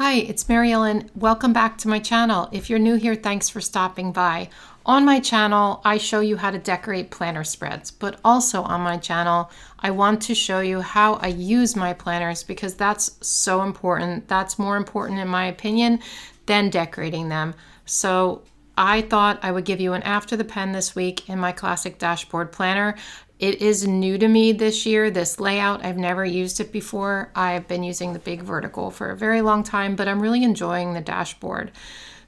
Hi, it's Mary Ellen. Welcome back to my channel. If you're new here, thanks for stopping by. On my channel, I show you how to decorate planner spreads, but also on my channel, I want to show you how I use my planners because that's so important. That's more important in my opinion than decorating them. So I thought I would give you an after the pen this week in my classic dashboard planner. It is new to me this year, this layout. I've never used it before. I've been using the big vertical for a very long time, but I'm really enjoying the dashboard.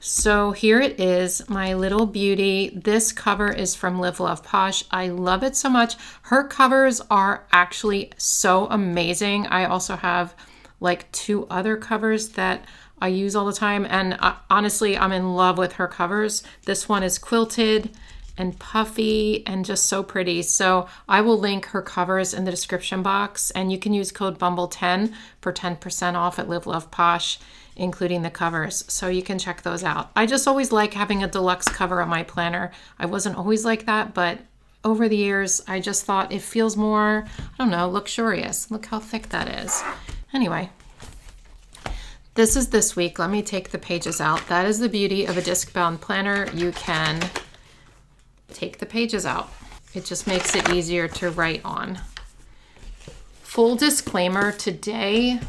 So here it is, my little beauty. This cover is from Live Love Posh. I love it so much. Her covers are actually so amazing. I also have like 2 other covers that I use all the time, and honestly, I'm in love with her covers. This one is quilted and puffy and just so pretty. So I will link her covers in the description box, and you can use code BUMBLE10 for 10% off at Live Love Posh, including the covers. So you can check those out. I just always like having a deluxe cover on my planner. I wasn't always like that, but over the years, I just thought it feels more, I don't know, luxurious. Look how thick that is. Anyway, this is this week. Let me take the pages out. That is the beauty of a disc-bound planner. You can take the pages out. It just makes it easier to write on. Full disclaimer, today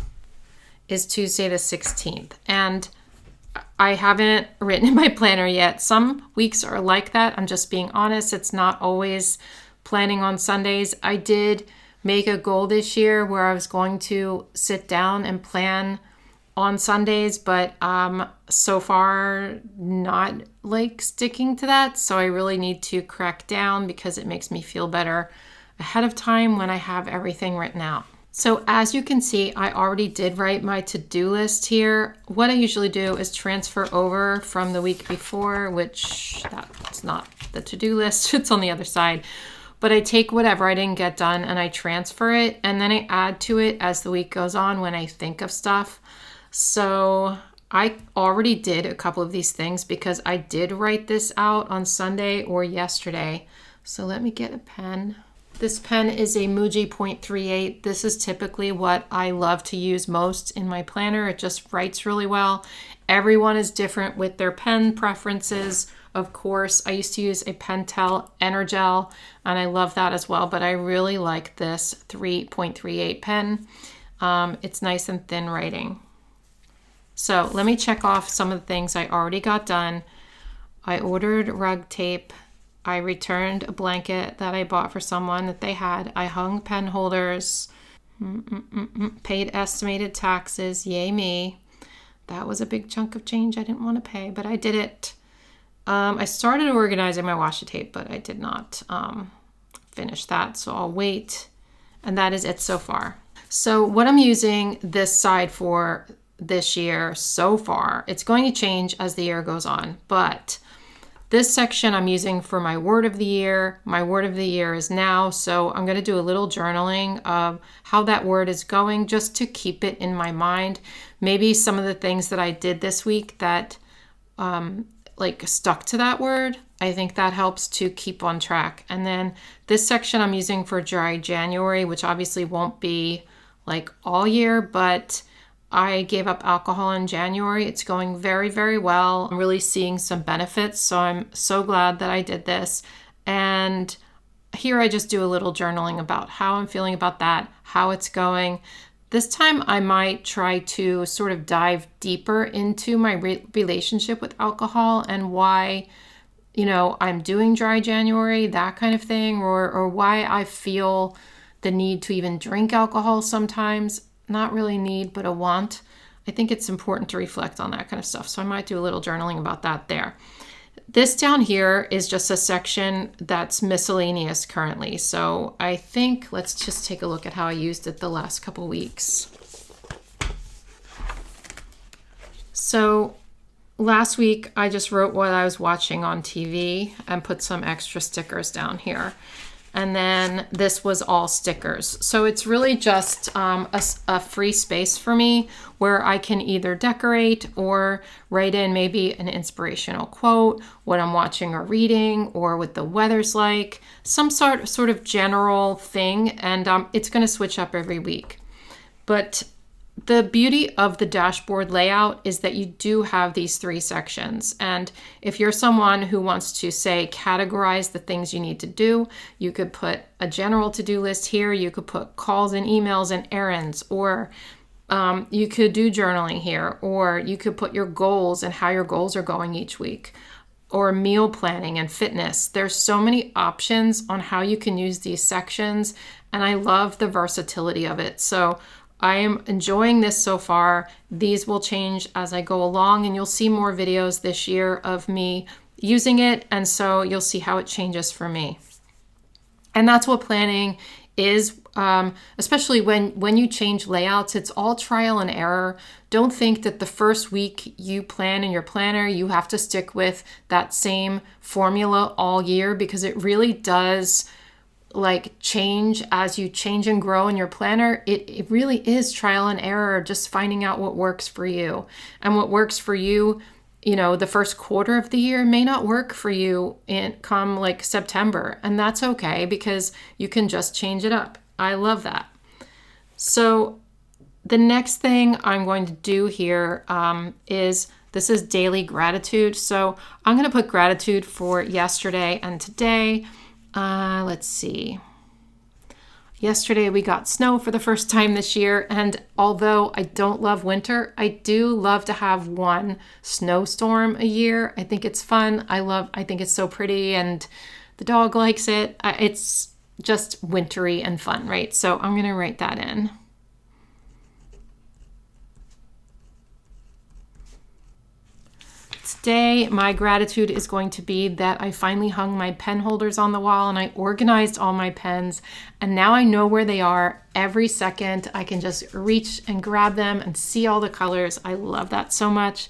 is Tuesday the 16th, and I haven't written in my planner yet. Some weeks are like that. I'm just being honest. It's not always planning on Sundays. I did make a goal this year where I was going to sit down and plan on Sundays, but so far not like sticking to that. So I really need to crack down because it makes me feel better ahead of time when I have everything written out. So as you can see, I already did write my to-do list here. What I usually do is transfer over from the week before, which that's not the to-do list, it's on the other side. But I take whatever I didn't get done and I transfer it, and then I add to it as the week goes on when I think of stuff. So I already did a couple of these things because I did write this out on Sunday or yesterday. So let me get a pen. This pen is a Muji 0.38. This is typically what I love to use most in my planner. It just writes really well. Everyone is different with their pen preferences. Of course, I used to use a Pentel Energel, and I love that as well, but I really like this 3.38 pen. It's nice and thin writing. So let me check off some of the things I already got done. I ordered rug tape. I returned a blanket that I bought for someone that they had. I hung pen holders. Paid estimated taxes. Yay me. That was a big chunk of change I didn't want to pay, but I did it. I started organizing my washi tape, but I did not finish that, so I'll wait. And that is it so far. So what I'm using this side for this year so far, it's going to change as the year goes on, but this section I'm using for my word of the year. My word of the year is now, so I'm going to do a little journaling of how that word is going just to keep it in my mind. Maybe some of the things that I did this week that like stuck to that word, I think that helps to keep on track. And then this section I'm using for dry January, which obviously won't be like all year, but I gave up alcohol in January. It's going very, very well. I'm really seeing some benefits, so I'm so glad that I did this. And here I just do a little journaling about how I'm feeling about that, how it's going. This time I might try to sort of dive deeper into my relationship with alcohol and why, you know, I'm doing dry January, that kind of thing, or why I feel the need to even drink alcohol sometimes. Not really need, but a want. I think it's important to reflect on that kind of stuff. So I might do a little journaling about that there. This down here is just a section that's miscellaneous currently. So I think let's just take a look at how I used it the last couple weeks. So last week I just wrote what I was watching on TV and put some extra stickers down here. And then this was all stickers. So it's really just a free space for me where I can either decorate or write in maybe an inspirational quote, what I'm watching or reading, or what the weather's like, some sort of general thing. And it's going to switch up every week. But the beauty of the dashboard layout is that you do have these 3 sections. And if you're someone who wants to, say, categorize the things you need to do, you could put a general to-do list here. You could put calls and emails and errands, or you could do journaling here, or you could put your goals and how your goals are going each week, or meal planning and fitness. There's so many options on how you can use these sections, and I love the versatility of it. So I am enjoying this so far. These will change as I go along, and you'll see more videos this year of me using it, and so you'll see how it changes for me. And that's what planning is, especially when you change layouts. It's all trial and error. Don't think that the first week you plan in your planner, you have to stick with that same formula all year, because it really does like change as you change and grow in your planner. It really is trial and error, just finding out what works for you. And what works for you, you know, the first quarter of the year may not work for you come like September. And that's okay, because you can just change it up. I love that. So the next thing I'm going to do here is this is daily gratitude. So I'm going to put gratitude for yesterday and today. Let's see. Yesterday we got snow for the first time this year, and although I don't love winter, I do love to have one snowstorm a year. I think it's fun. I think it's so pretty, and the dog likes it. It's just wintry and fun, right? So I'm going to write that in. Today, my gratitude is going to be that I finally hung my pen holders on the wall, and I organized all my pens, and now I know where they are. Every second I can just reach and grab them and see all the colors. I love that so much.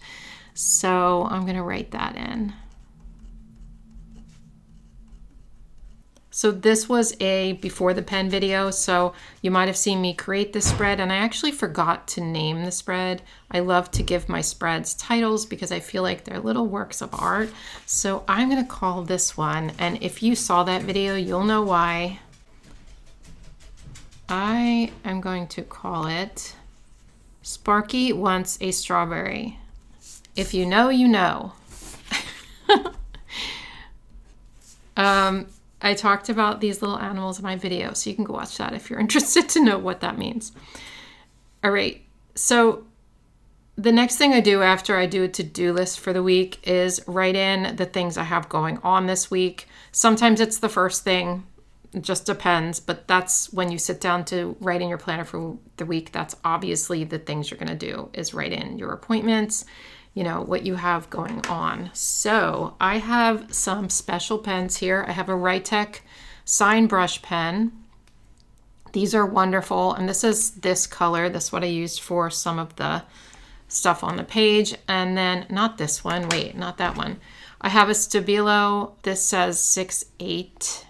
So I'm going to write that in. So this was a before the pen video, so you might have seen me create this spread, and I actually forgot to name the spread. I love to give my spreads titles because I feel like they're little works of art. So I'm going to call this one, and if you saw that video, you'll know why. I am going to call it Sparky Wants a Strawberry. If you know, you know. I talked about these little animals in my video, so you can go watch that if you're interested to know what that means. All right, so the next thing I do after I do a to-do list for the week is write in the things I have going on this week. Sometimes it's the first thing, it just depends, but that's when you sit down to write in your planner for the week. That's obviously the things you're going to do, is write in your appointments, you know, what you have going on. So I have some special pens here. I have a Writech sign brush pen. These are wonderful. And this is this color. This is what I used for some of the stuff on the page. And then not this one. Wait, not that one. I have a Stabilo. This says 6.8.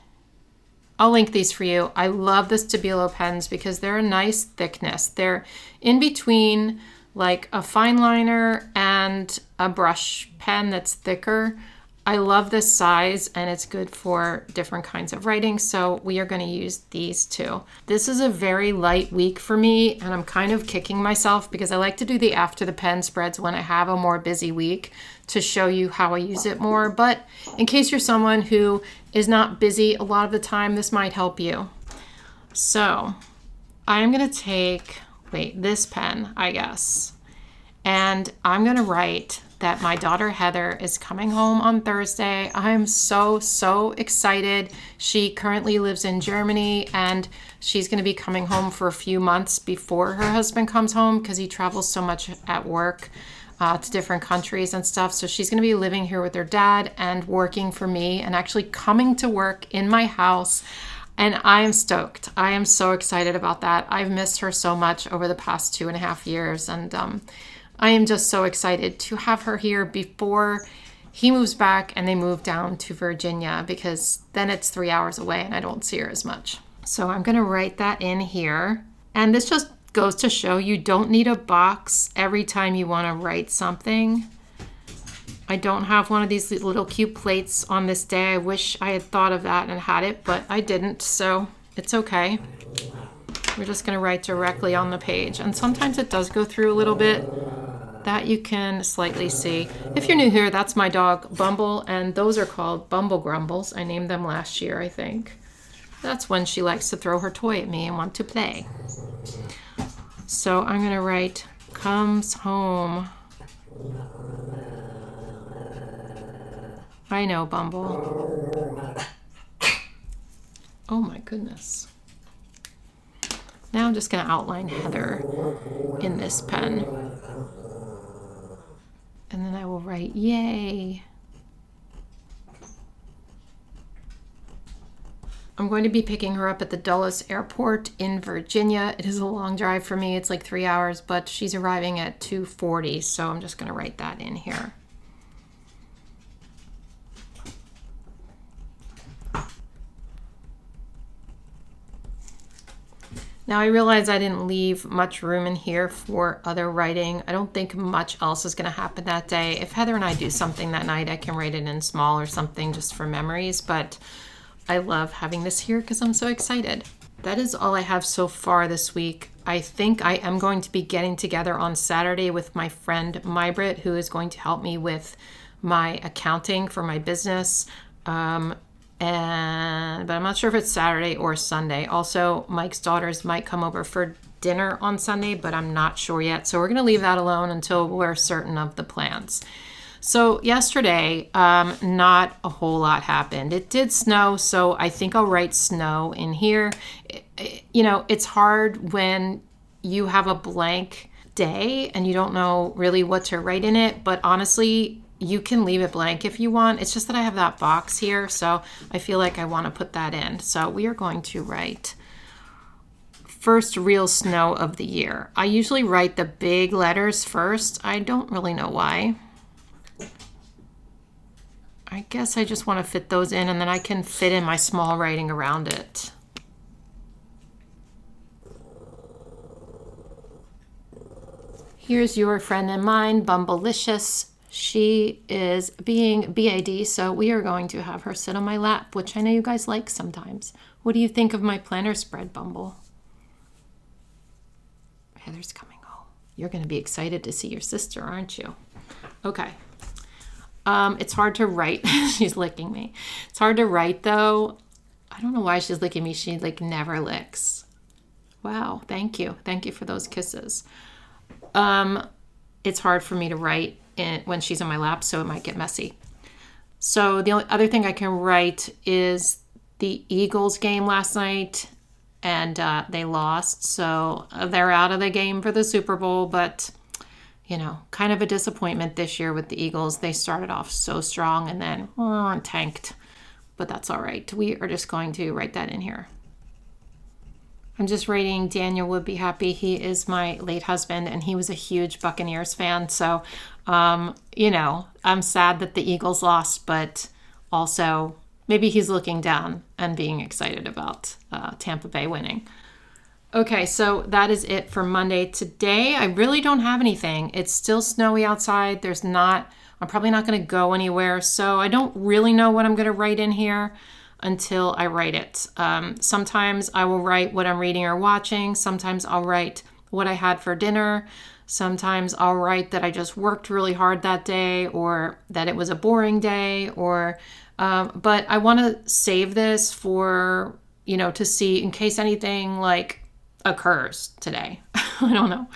I'll link these for you. I love the Stabilo pens because they're a nice thickness. They're in between like a fine liner and a brush pen that's thicker. I love this size, and it's good for different kinds of writing, so we are going to use these two. This is a very light week for me, and I'm kind of kicking myself because I like to do the after the pen spreads when I have a more busy week to show you how I use it more. But in case you're someone who is not busy a lot of the time, this might help you. So I'm going to take this pen, I guess. And I'm going to write that my daughter Heather is coming home on Thursday. I'm so excited. She currently lives in Germany, and she's going to be coming home for a few months before her husband comes home because he travels so much at work to different countries and stuff. So she's going to be living here with her dad and working for me and actually coming to work in my house. And I am stoked. I am so excited about that. I've missed her so much over the past 2.5 years. And I am just so excited to have her here before he moves back and they move down to Virginia, because then it's 3 hours away and I don't see her as much. So I'm going to write that in here. And this just goes to show you don't need a box every time you want to write something. I don't have one of these little cute plates on this day. I wish I had thought of that and had it, but I didn't, so it's okay. We're just going to write directly on the page. And sometimes it does go through a little bit. That you can slightly see. If you're new here, that's my dog, Bumble, and those are called Bumble Grumbles. I named them last year, I think. That's when she likes to throw her toy at me and want to play. So I'm going to write, comes home. I know, Bumble. Oh my goodness. Now I'm just going to outline Heather in this pen. And then I will write, yay. I'm going to be picking her up at the Dulles Airport in Virginia. It is a long drive for me. It's like 3 hours, but she's arriving at 2:40, so I'm just going to write that in here. Now I realize I didn't leave much room in here for other writing. I don't think much else is going to happen that day. If Heather and I do something that night, I can write it in small or something just for memories, but I love having this here because I'm so excited. That is all I have so far this week. I think I am going to be getting together on Saturday with my friend Mybrit, who is going to help me with my accounting for my business. But I'm not sure if it's Saturday or Sunday. Also, Mike's daughters might come over for dinner on Sunday, but I'm not sure yet. So we're going to leave that alone until we're certain of the plans. So yesterday, not a whole lot happened. It did snow, so I think I'll write snow in here. You know, it's hard when you have a blank day and you don't know really what to write in it, but honestly, you can leave it blank if you want. It's just that I have that box here, so I feel like I want to put that in. So we are going to write first real snow of the year. I usually write the big letters first. I don't really know why. I guess I just want to fit those in, and then I can fit in my small writing around it. Here's your friend and mine, Bumbleicious. She is being BAD, so we are going to have her sit on my lap, which I know you guys like sometimes. What do you think of my planner spread, Bumble? Heather's coming home. You're going to be excited to see your sister, aren't you? Okay. It's hard to write. She's licking me. It's hard to write, though. I don't know why she's licking me. She, like, never licks. Wow, thank you. Thank you for those kisses. It's hard for me to write when she's on my lap, so it might get messy. So the only other thing I can write is the Eagles game last night, and they lost, so they're out of the game for the Super Bowl, but you know, kind of a disappointment this year with the Eagles. They started off so strong and then tanked, but that's all right. We are just going to write that in here. I'm just writing Daniel would be happy. He is my late husband, and he was a huge Buccaneers fan. So, you know, I'm sad that the Eagles lost, but also maybe he's looking down and being excited about Tampa Bay winning. Okay, so that is it for Monday. Today, I really don't have anything. It's still snowy outside. I'm probably not going to go anywhere. So I don't really know what I'm going to write in here until I write it. Sometimes I will write what I'm reading or watching. Sometimes I'll write what I had for dinner. Sometimes I'll write that I just worked really hard that day, or that it was a boring day, or but I want to save this for, you know, to see in case anything like occurs today. I don't know.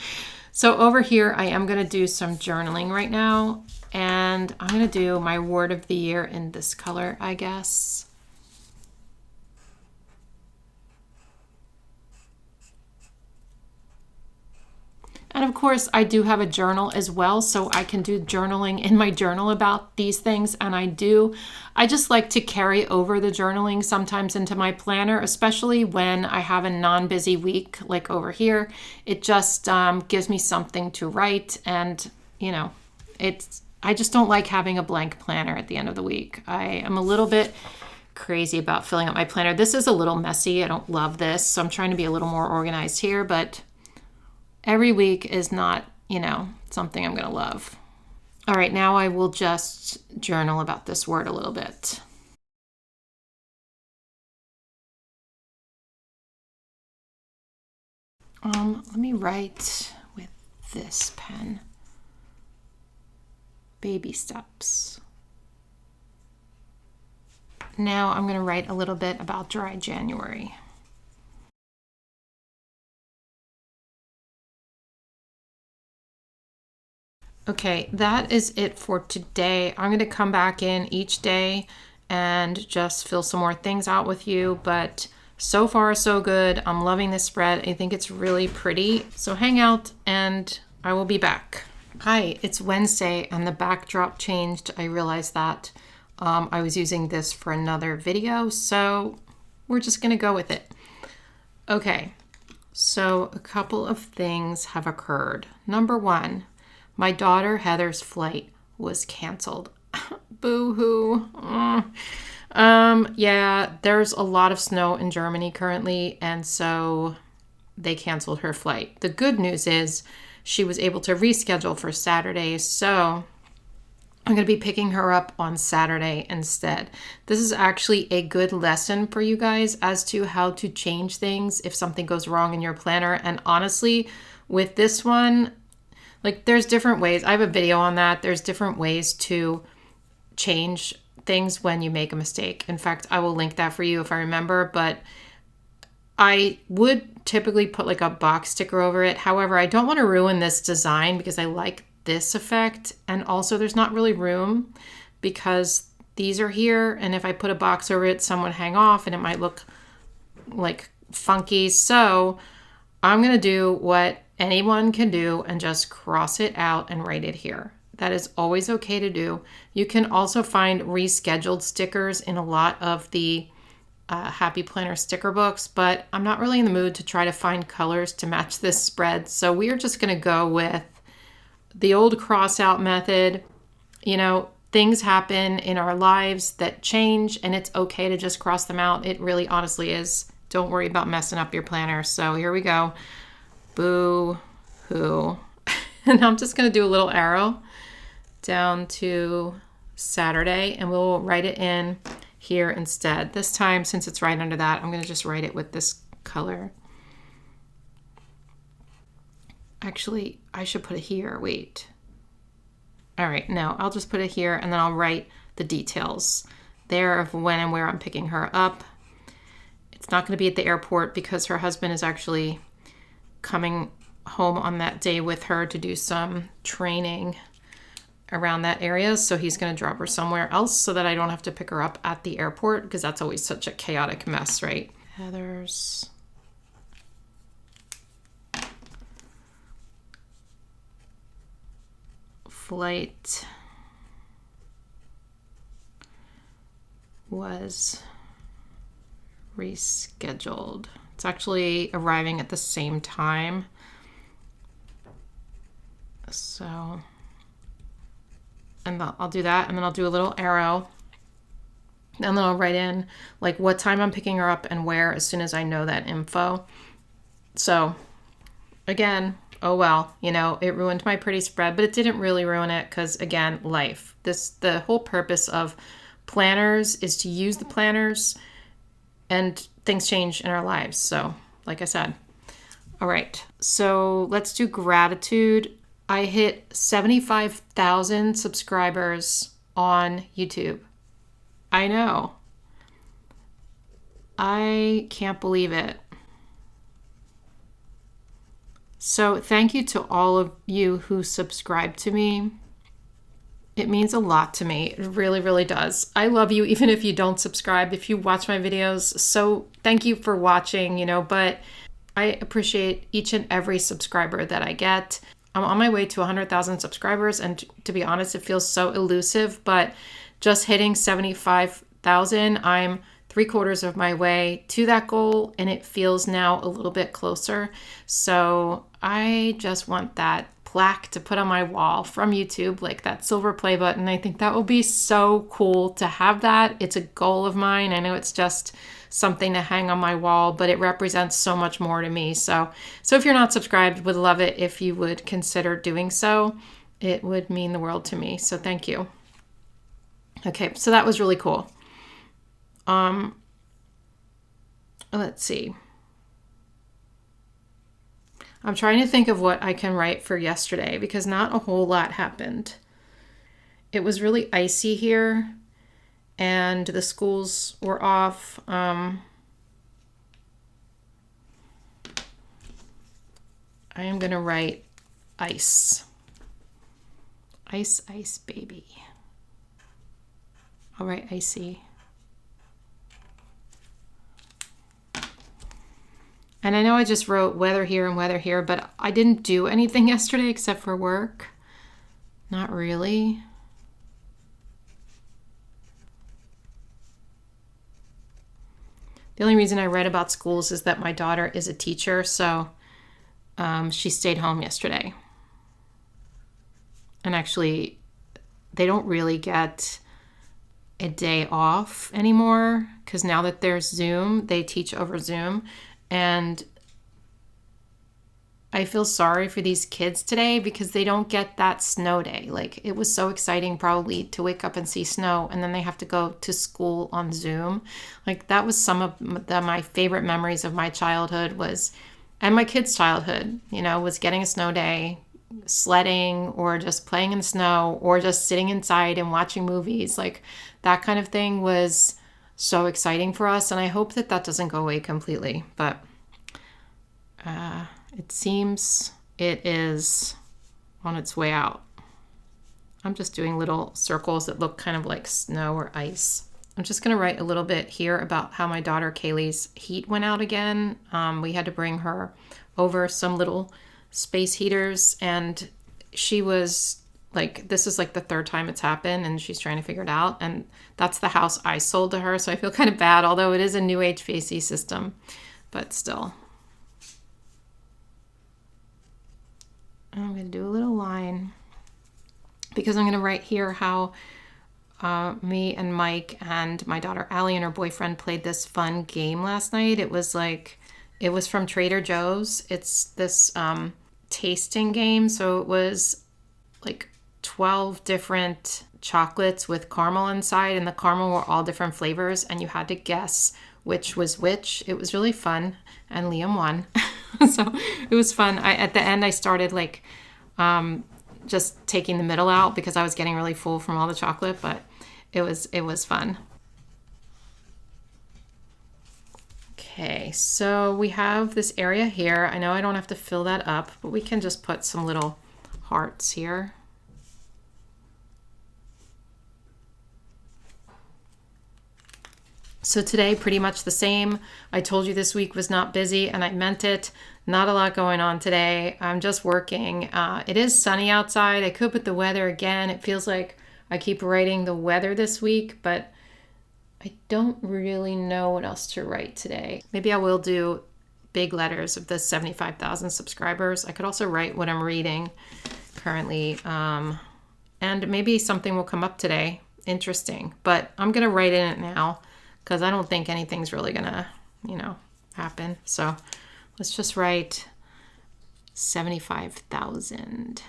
So over here, I am going to do some journaling right now, and I'm going to do my word of the year in this color, I guess. And of course, I do have a journal as well, so I can do journaling in my journal about these things, and I do. I just like to carry over the journaling sometimes into my planner, especially when I have a non-busy week, like over here. It just gives me something to write, and, you know, I just don't like having a blank planner at the end of the week. I am a little bit crazy about filling up my planner. This is a little messy. I don't love this, so I'm trying to be a little more organized here, but every week is not, you know, something I'm going to love. All right, now I will just journal about this word a little bit. Let me write with this pen. Baby steps. Now I'm going to write a little bit about dry January. Okay, that is it for today. I'm going to come back in each day and just fill some more things out with you, but so far so good. I'm loving this spread. I think it's really pretty. So hang out and I will be back. Hi, it's Wednesday and the backdrop changed. I realized that. I was using this for another video, so we're just gonna go with it. Okay, so a couple of things have occurred. Number one, my daughter Heather's flight was canceled. Boo-hoo. Yeah, there's a lot of snow in Germany currently, and so they canceled her flight. The good news is she was able to reschedule for Saturday, so I'm going to be picking her up on Saturday instead. This is actually a good lesson for you guys as to how to change things if something goes wrong in your planner. And honestly, with this one, like there's different ways. I have a video on that. There's different ways to change things when you make a mistake. In fact, I will link that for you if I remember, but I would typically put like a box sticker over it. However, I don't want to ruin this design because I like this effect, and also there's not really room because these are here, and if I put a box over it, some would hang off and it might look like funky. So I'm gonna do what anyone can do and just cross it out and write it here. That is always okay to do. You can also find rescheduled stickers in a lot of the Happy Planner sticker books, but I'm not really in the mood to try to find colors to match this spread, so we are just gonna go with the old cross out method. You know, things happen in our lives that change, and it's okay to just cross them out. It really honestly is. Don't worry about messing up your planner. So here we go. Boo hoo. And I'm just going to do a little arrow down to Saturday, and we'll write it in here instead. This time, since it's right under that, I'm going to just write it with this color. Actually, I should put it here. Wait. All right, no, I'll just put it here, and then I'll write the details there of when and where I'm picking her up. It's not going to be at the airport because her husband is actually coming home on that day with her to do some training around that area. So he's going to drop her somewhere else so that I don't have to pick her up at the airport, because that's always such a chaotic mess, right? Heather's flight was rescheduled. It's actually arriving at the same time. So, and I'll do that, and then I'll do a little arrow, and then I'll write in like what time I'm picking her up and where as soon as I know that info. So again, oh well, you know, it ruined my pretty spread, but it didn't really ruin it because, again, life. The whole purpose of planners is to use the planners, and things change in our lives. So, like I said. All right, so let's do gratitude. I hit 75,000 subscribers on YouTube. I know. I can't believe it. So thank you to all of you who subscribe to me. It means a lot to me. It really, really does. I love you even if you don't subscribe, if you watch my videos. So thank you for watching, but I appreciate each and every subscriber that I get. I'm on my way to 100,000 subscribers, and to be honest, it feels so elusive, but just hitting 75,000, I'm 3/4 of my way to that goal, and it feels now a little bit closer. So I just want that plaque to put on my wall from YouTube, like that silver play button. I think that will be so cool to have that. It's a goal of mine. I know it's just something to hang on my wall, but it represents so much more to me. So if you're not subscribed, would love it if you would consider doing so. It would mean the world to me. So thank you. Okay, so that was really cool. Let's see. I'm trying to think of what I can write for yesterday because not a whole lot happened. It was really icy here and the schools were off. I am going to write ice. Ice, ice, baby. I'll write icy. And I know I just wrote weather here and weather here, but I didn't do anything yesterday except for work. Not really. The only reason I read about schools is that my daughter is a teacher, so she stayed home yesterday. And actually, they don't really get a day off anymore because now that there's Zoom, they teach over Zoom. And I feel sorry for these kids today because they don't get that snow day. Like, it was so exciting probably to wake up and see snow, and then they have to go to school on Zoom. Like, that was some of my favorite memories of my childhood was, and my kids' childhood, you know, was getting a snow day, sledding, or just playing in the snow, or just sitting inside and watching movies. Like, that kind of thing was so exciting for us, and I hope that that doesn't go away completely, but it seems it is on its way out. I'm just doing little circles that look kind of like snow or ice. I'm just going to write a little bit here about how my daughter Kaylee's heat went out again. We had to bring her over some little space heaters, and she was like, this is like the third time it's happened, and she's trying to figure it out. And that's the house I sold to her, so I feel kind of bad, although it is a new HVAC system, but still. I'm going to do a little line because I'm going to write here how me and Mike and my daughter Allie and her boyfriend played this fun game last night. It was from Trader Joe's. It's this tasting game. So it was like 12 different chocolates with caramel inside, and the caramel were all different flavors, and you had to guess which was which. It was really fun, and Liam won. So it was fun. At the end, I started like just taking the middle out because I was getting really full from all the chocolate, but it was fun. Okay, so we have this area here. I know I don't have to fill that up, but we can just put some little hearts here. So today, pretty much the same. I told you this week was not busy, and I meant it. Not a lot going on today. I'm just working. It is sunny outside. I could put the weather again. It feels like I keep writing the weather this week, but I don't really know what else to write today. Maybe I will do big letters of the 75,000 subscribers. I could also write what I'm reading currently, and maybe something will come up today. Interesting, but I'm going to write in it now, because I don't think anything's really gonna, happen. So let's just write 75,000.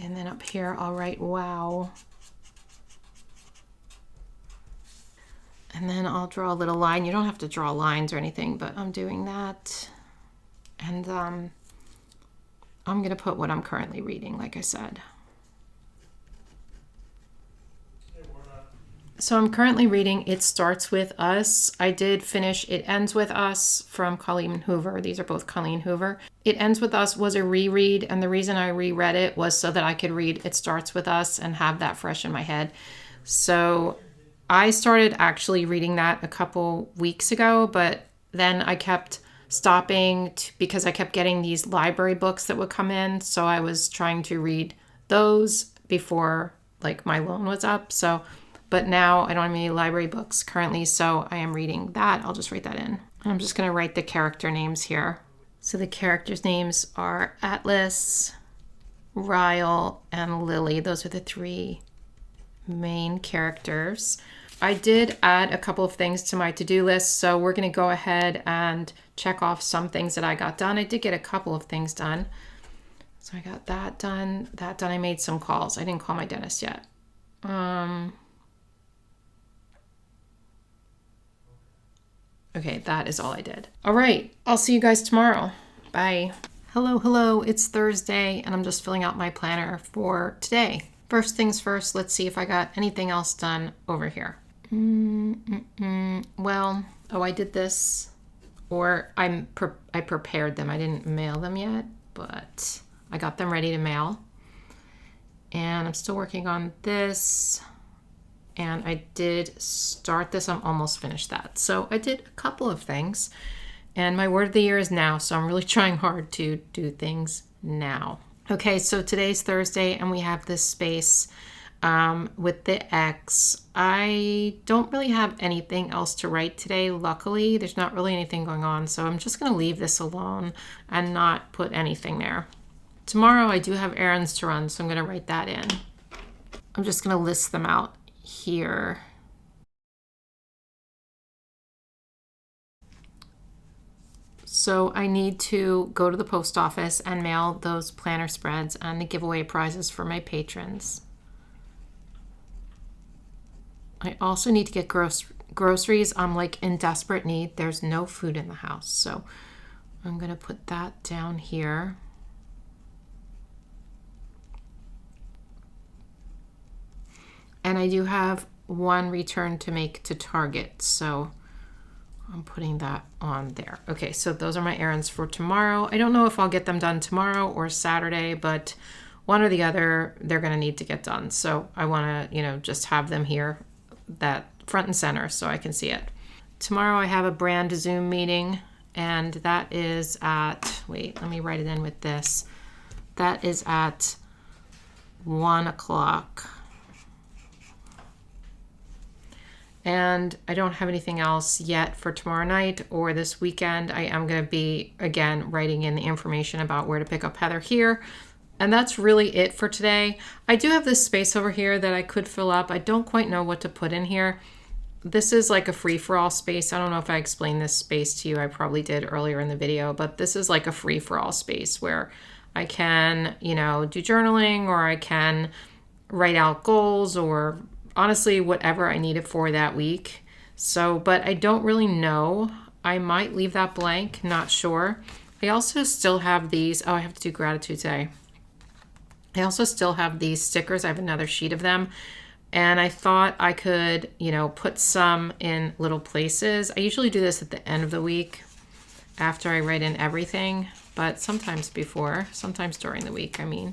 And then up here, I'll write wow. And then I'll draw a little line. You don't have to draw lines or anything, but I'm doing that. And I'm gonna put what I'm currently reading, like I said. So I'm currently reading It Starts With Us. I did finish It Ends With Us from Colleen Hoover. These are both Colleen Hoover. It Ends With Us was a reread, and the reason I reread it was so that I could read It Starts With Us and have that fresh in my head. So I started actually reading that a couple weeks ago, but then I kept stopping because I kept getting these library books that would come in. So I was trying to read those before like my loan was up. But now I don't have any library books currently, so I am reading that. I'll just write that in. I'm just going to write the character names here. So the characters' names are Atlas, Ryle, and Lily. Those are the three main characters. I did add a couple of things to my to-do list, so we're going to go ahead and check off some things that I got done. I did get a couple of things done. So I got that done. I made some calls. I didn't call my dentist yet. Okay, that is all I did. All right, I'll see you guys tomorrow. Bye. Hello, it's Thursday, and I'm just filling out my planner for today. First things first, let's see if I got anything else done over here. Well, I did this, or I prepared them. I didn't mail them yet, but I got them ready to mail. And I'm still working on this. And I did start this. I'm almost finished that. So I did a couple of things. And my word of the year is now. So I'm really trying hard to do things now. Okay, so today's Thursday and we have this space with the X. I don't really have anything else to write today. Luckily, there's not really anything going on. So I'm just going to leave this alone and not put anything there. Tomorrow I do have errands to run, so I'm going to write that in. I'm just going to list them out here. So I need to go to the post office and mail those planner spreads and the giveaway prizes for my patrons. I also need to get groceries. I'm like in desperate need. There's no food in the house. So I'm going to put that down here. And I do have one return to make to Target, so I'm putting that on there. Okay, so those are my errands for tomorrow. I don't know if I'll get them done tomorrow or Saturday, but one or the other, they're gonna need to get done. So I wanna, just have them here, that front and center, so I can see it. Tomorrow I have a brand Zoom meeting, and that is at, wait, let me write it in with this. That is at 1 o'clock. And I don't have anything else yet for tomorrow night or this weekend. I am going to be, again, writing in the information about where to pick up Heather here. And that's really it for today. I do have this space over here that I could fill up. I don't quite know what to put in here. This is like a free-for-all space. I don't know if I explained this space to you. I probably did earlier in the video, but this is like a free-for-all space where I can, do journaling, or I can write out goals, or honestly, whatever I need it for that week. So, but I don't really know. I might leave that blank, not sure. I also still have these. Oh, I have to do gratitude today. I also still have these stickers. I have another sheet of them. And I thought I could, put some in little places. I usually do this at the end of the week after I write in everything, but sometimes before, sometimes during the week, I mean.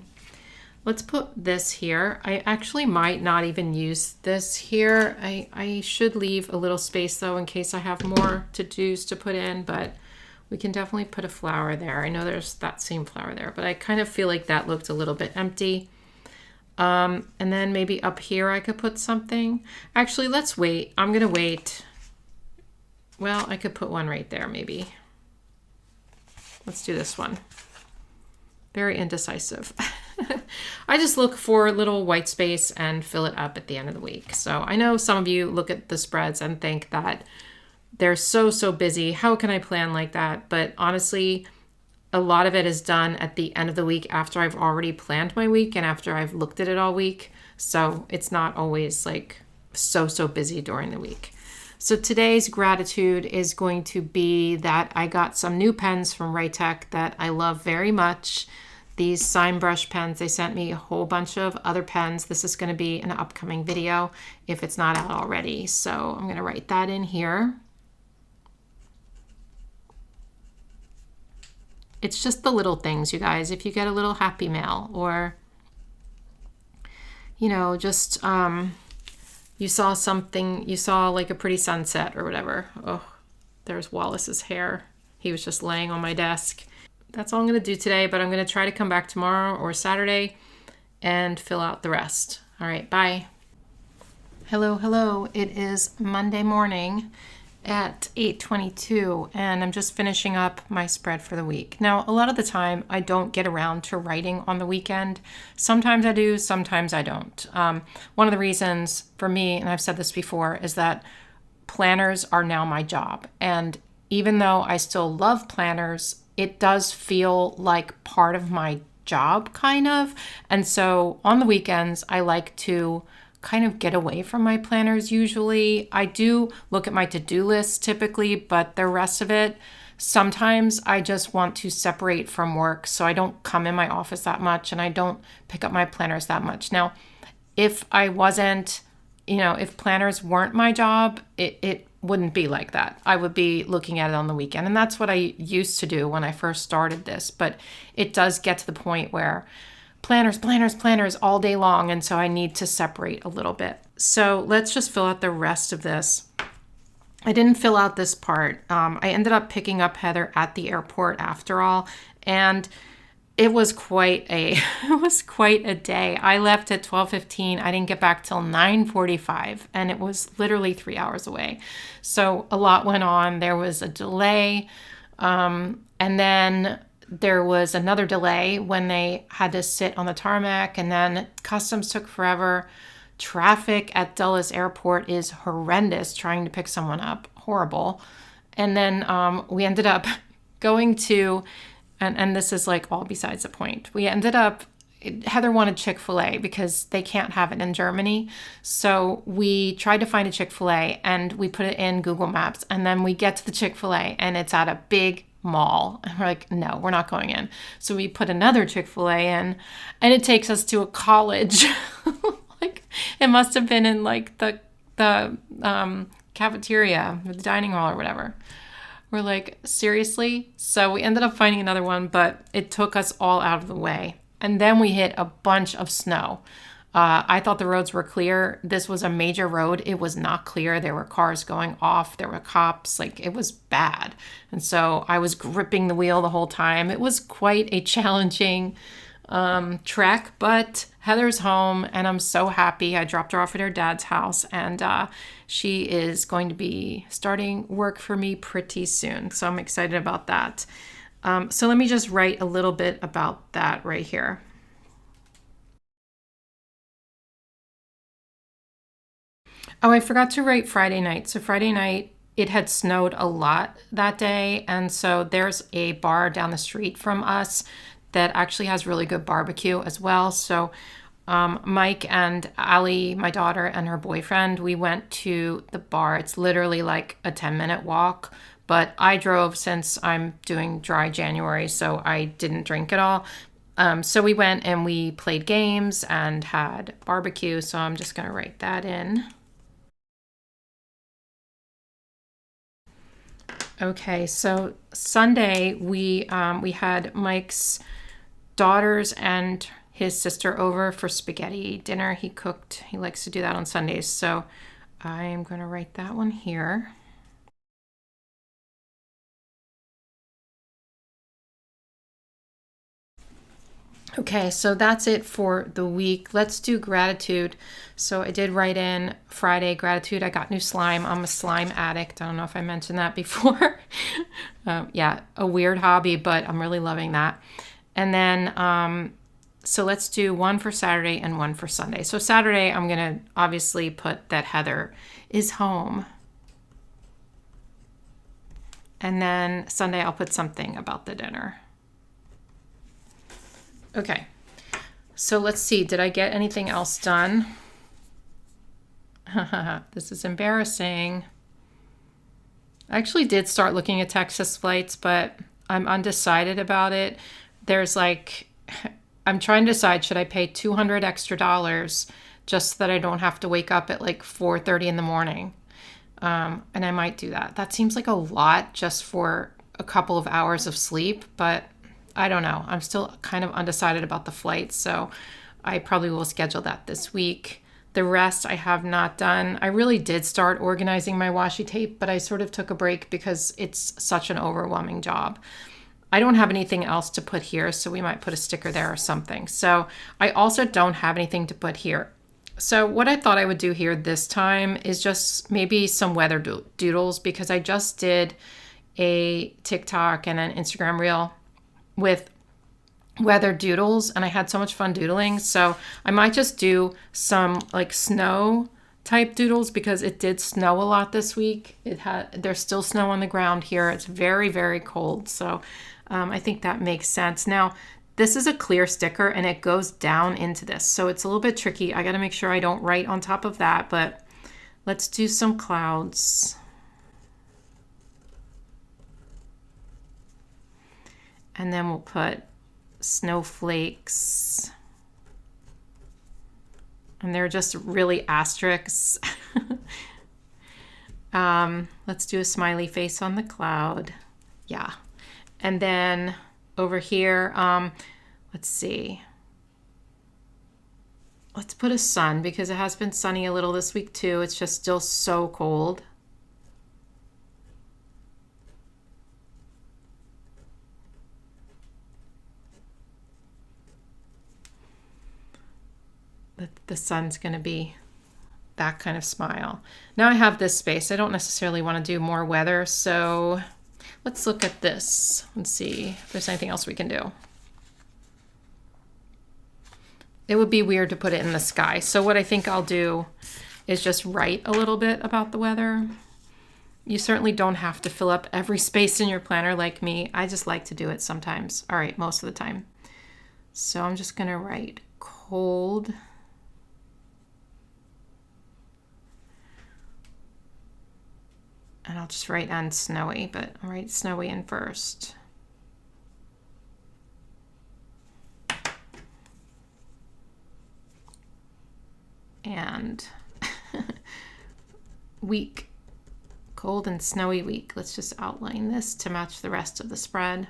Let's put this here. I actually might not even use this here. I should leave a little space though in case I have more to-dos to put in, but we can definitely put a flower there. I know there's that same flower there, but I kind of feel like that looked a little bit empty. And then maybe up here I could put something. Actually, let's wait. I'm gonna wait. Well, I could put one right there maybe. Let's do this one. Very indecisive. I just look for a little white space and fill it up at the end of the week. So I know some of you look at the spreads and think that they're so busy. How can I plan like that? But honestly, a lot of it is done at the end of the week after I've already planned my week and after I've looked at it all week. So it's not always like so busy during the week. So today's gratitude is going to be that I got some new pens from Raytech that I love very much. These sign brush pens, they sent me a whole bunch of other pens. This is going to be an upcoming video if it's not out already. So I'm going to write that in here. It's just the little things, you guys. If you get a little happy mail, or, just you saw something, you saw like a pretty sunset or whatever. Oh, there's Wallace's hair. He was just laying on my desk. That's all I'm going to do today, but I'm going to try to come back tomorrow or Saturday and fill out the rest. All right, bye. Hello. It is Monday morning at 8:22, and I'm just finishing up my spread for the week. Now, a lot of the time, I don't get around to writing on the weekend. Sometimes I do, sometimes I don't. One of the reasons for me, and I've said this before, is that planners are now my job. And even though I still love planners, it does feel like part of my job, kind of. And so on the weekends, I like to kind of get away from my planners usually. I do look at my to-do list typically, but the rest of it, sometimes I just want to separate from work, so I don't come in my office that much and I don't pick up my planners that much. Now, if I wasn't, if planners weren't my job, it wouldn't be like that. I would be looking at it on the weekend. And that's what I used to do when I first started this. But it does get to the point where planners all day long. And so I need to separate a little bit. So let's just fill out the rest of this. I didn't fill out this part. I ended up picking up Heather at the airport after all. And it was quite a day. I left at 12:15. I didn't get back till 9:45, and it was literally 3 hours away. So a lot went on. There was a delay, and then there was another delay when they had to sit on the tarmac, and then customs took forever. Traffic at Dulles Airport is horrendous trying to pick someone up. Horrible. And then we ended up going to... And this is like all besides the point. We ended up, Heather wanted Chick-fil-A because they can't have it in Germany. So we tried to find a Chick-fil-A and we put it in Google Maps. And then we get to the Chick-fil-A and it's at a big mall. And we're like, no, we're not going in. So we put another Chick-fil-A in and it takes us to a college. Like it must have been in like the cafeteria or the dining hall or whatever. We're like, seriously? So we ended up finding another one, but it took us all out of the way. And then we hit a bunch of snow. I thought the roads were clear. This was a major road. It was not clear. There were cars going off. There were cops. Like, it was bad. And so I was gripping the wheel the whole time. It was quite a challenging trek, but Heather's home and I'm so happy. I dropped her off at her dad's house and she is going to be starting work for me pretty soon. So I'm excited about that. So let me just write a little bit about that right here. Oh, I forgot to write Friday night. So Friday night, it had snowed a lot that day. And so there's a bar down the street from us that actually has really good barbecue as well. So Mike and Allie, my daughter, and her boyfriend, we went to the bar. It's literally like a 10-minute walk, but I drove since I'm doing dry January, so I didn't drink at all. So we went and we played games and had barbecue, so I'm just going to write that in. Okay, so Sunday we had Mike's daughters and his sister over for spaghetti dinner. He cooked. He likes to do that on Sundays. So I'm going to write that one here. Okay, so that's it for the week. Let's do gratitude. So I did write in Friday gratitude. I got new slime. I'm a slime addict. I don't know if I mentioned that before. Yeah, a weird hobby, but I'm really loving that. And then, so let's do one for Saturday and one for Sunday. So Saturday, I'm going to obviously put that Heather is home. And then Sunday, I'll put something about the dinner. Okay, so let's see. Did I get anything else done? This is embarrassing. I actually did start looking at Texas flights, but I'm undecided about it. There's like, I'm trying to decide, should I pay $200 extra just so that I don't have to wake up at like 4:30 in the morning? And I might do that. That seems like a lot just for a couple of hours of sleep, but I don't know. I'm still kind of undecided about the flights, so I probably will schedule that this week. The rest I have not done. I really did start organizing my washi tape, but I sort of took a break because it's such an overwhelming job. I don't have anything else to put here, so we might put a sticker there or something. So I also don't have anything to put here. So what I thought I would do here this time is just maybe some weather doodles, because I just did a TikTok and an Instagram reel with weather doodles and I had so much fun doodling. So I might just do some like snow type doodles because it did snow a lot this week. There's still snow on the ground here. It's very, very cold. So I think that makes sense. Now, This is a clear sticker and it goes down into this. So it's a little bit tricky. I got to make sure I don't write on top of that, but let's do some clouds. And then we'll put snowflakes. And they're just really asterisks. Let's do a smiley face on the cloud. Yeah. And then over here, let's see. Let's put a sun because it has been sunny a little this week too. It's just still so cold. The sun's going to be that kind of smile. Now I have this space. I don't necessarily want to do more weather, so let's look at this and see if there's anything else we can do. It would be weird to put it in the sky. So what I think I'll do is just write a little bit about the weather. You certainly don't have to fill up every space in your planner like me. I just like to do it sometimes. All right, most of the time. So I'm just going to write cold. And I'll just write and snowy, but I'll write snowy in first. And week, cold and snowy week. Let's just outline this to match the rest of the spread.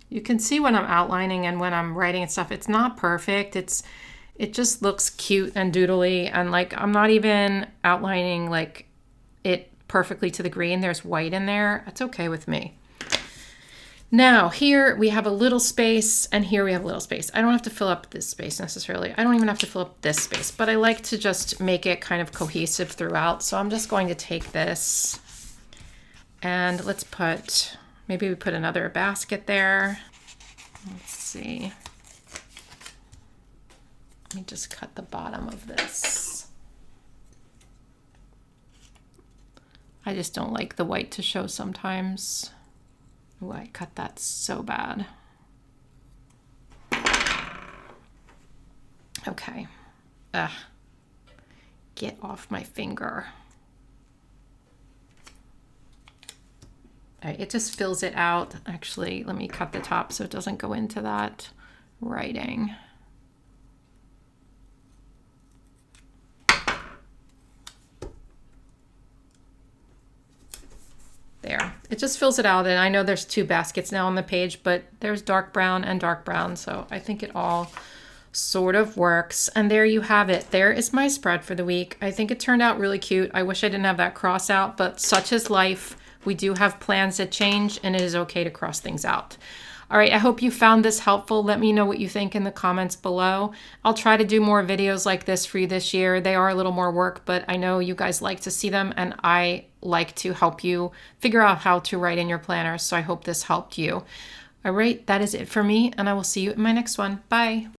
You can see when I'm outlining and when I'm writing and stuff, it's not perfect. It just looks cute and doodly, and like I'm not even outlining like it perfectly to the green. There's white in there. That's okay with me. Now here we have a little space and here we have a little space. I don't have to fill up this space necessarily. I don't even have to fill up this space, but I like to just make it kind of cohesive throughout. So I'm just going to take this and let's put, maybe we put another basket there. Let's see. Let me just cut the bottom of this. I just don't like the white to show sometimes. Ooh, I cut that so bad. Okay. Get off my finger. All right, it just fills it out. Actually, let me cut the top so it doesn't go into that writing. There, it just fills it out, and I know there's two baskets now on the page, but there's dark brown and dark brown, so I think it all sort of works. And there you have it. There is my spread for the week. I think it turned out really cute. I wish I didn't have that cross out, but such is life. We do have plans that change, and it is okay to cross things out. All right, I hope you found this helpful. Let me know what you think in the comments below. I'll try to do more videos like this for you this year. They are a little more work, but I know you guys like to see them, and I like to help you figure out how to write in your planner. So I hope this helped you. All right, that is it for me, and I will see you in my next one. Bye.